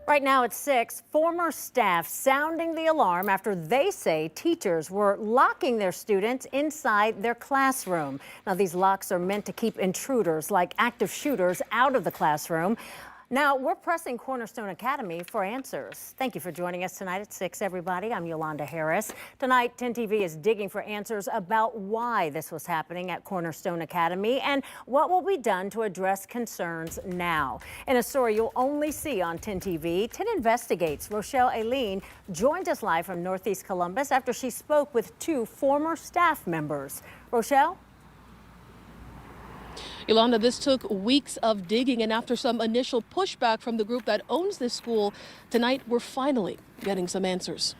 Right now at 6, former staff sounding the alarm after they say teachers were locking their students inside their classroom. Now, these locks are meant to keep intruders like active shooters out of the classroom. Now, we're pressing Cornerstone Academy for answers. Thank you for joining us tonight at 6, everybody. I'm Yolanda Harris. Tonight, 10 TV is digging for answers about why this was happening at Cornerstone Academy and what will be done to address concerns now. In a story you'll only see on 10 TV, 10 Investigates Rochelle Aileen joined us live from Northeast Columbus after she spoke with 2 former staff members. Rochelle? Yolanda, this took weeks of digging, and after some initial pushback from the group that owns this school, tonight we're finally getting some answers.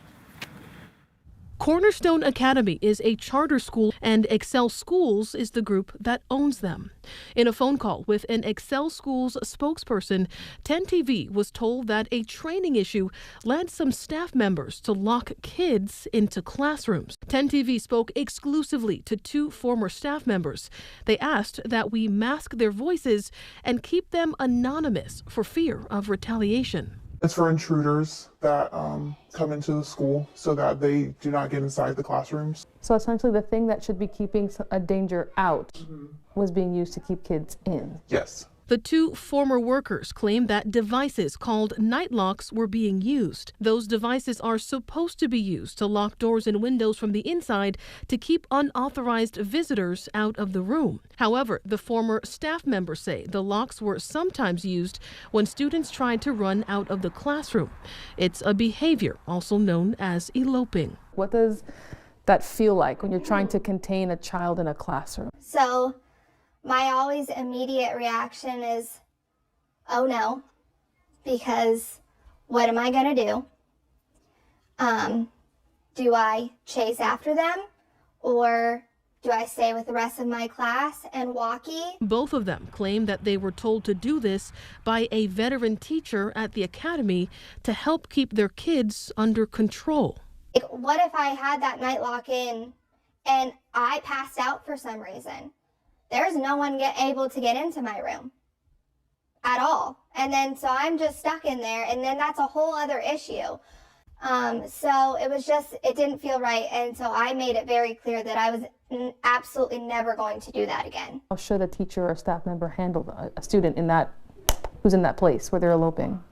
Cornerstone Academy is a charter school, and Excel Schools is the group that owns them. In a phone call with an Excel Schools spokesperson, 10 TV was told that a training issue led some staff members to lock kids into classrooms. 10 TV spoke exclusively to 2 former staff members. They asked that we mask their voices and keep them anonymous for fear of retaliation. It's for intruders that come into the school so that they do not get inside the classrooms. So essentially the thing that should be keeping a danger out was being used to keep kids in. Yes. The 2 former workers claim that devices called Nightlocks were being used. Those devices are supposed to be used to lock doors and windows from the inside to keep unauthorized visitors out of the room. However, the former staff members say the locks were sometimes used when students tried to run out of the classroom. It's a behavior also known as eloping. What does that feel like when you're trying to contain a child in a classroom? So my always immediate reaction is, oh no, because what am I gonna do? Do I chase after them, or do I stay with the rest of my class and walkie? Both of them claim that they were told to do this by a veteran teacher at the academy to help keep their kids under control. Like, what if I had that night lock in and I passed out for some reason? There's no one able to get into my room at all. And then so I'm just stuck in there, and then that's a whole other issue. So it didn't feel right. And so I made it very clear that I was absolutely never going to do that again. How should a teacher or a staff member handle a student who's in that place where they're eloping?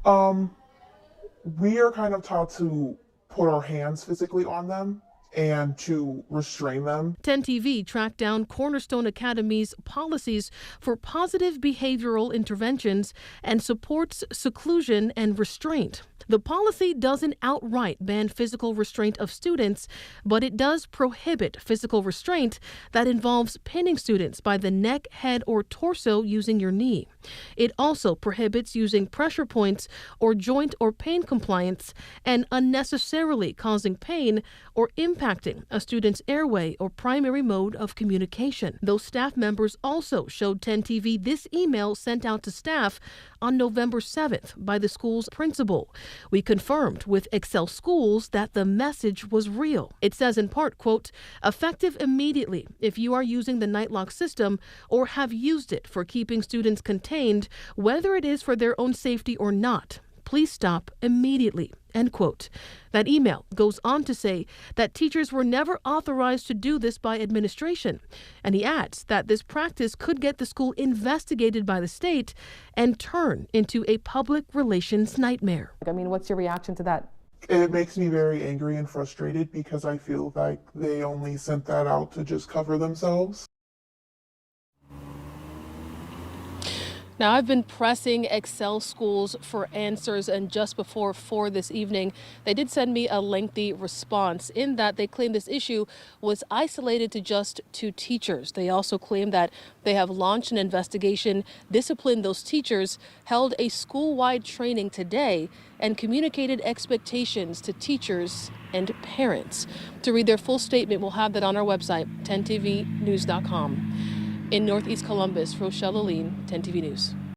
We are kind of taught to put our hands physically on them and to restrain them. 10 TV tracked down Cornerstone Academy's policies for positive behavioral interventions and supports seclusion and restraint. The policy doesn't outright ban physical restraint of students, but it does prohibit physical restraint that involves pinning students by the neck, head, or torso using your knee. It also prohibits using pressure points or joint or pain compliance and unnecessarily causing pain or impacting a student's airway or primary mode of communication. Those staff members also showed 10 TV this email sent out to staff on November 7th by the school's principal. We confirmed with Excel Schools that the message was real. It says in part, quote, effective immediately if you are using the Nightlock system or have used it for keeping students contained, whether it is for their own safety or not. Please stop immediately, end quote. That email goes on to say that teachers were never authorized to do this by administration. And he adds that this practice could get the school investigated by the state and turn into a public relations nightmare. I mean, what's your reaction to that? It makes me very angry and frustrated because I feel like they only sent that out to just cover themselves. Now, I've been pressing Excel Schools for answers, and just before 4 this evening, they did send me a lengthy response in that they claim this issue was isolated to just 2 teachers. They also claim that they have launched an investigation, disciplined those teachers, held a school-wide training today, and communicated expectations to teachers and parents. To read their full statement, we'll have that on our website, 10tvnews.com. In Northeast Columbus, Rochelle Aileen, 10 TV News.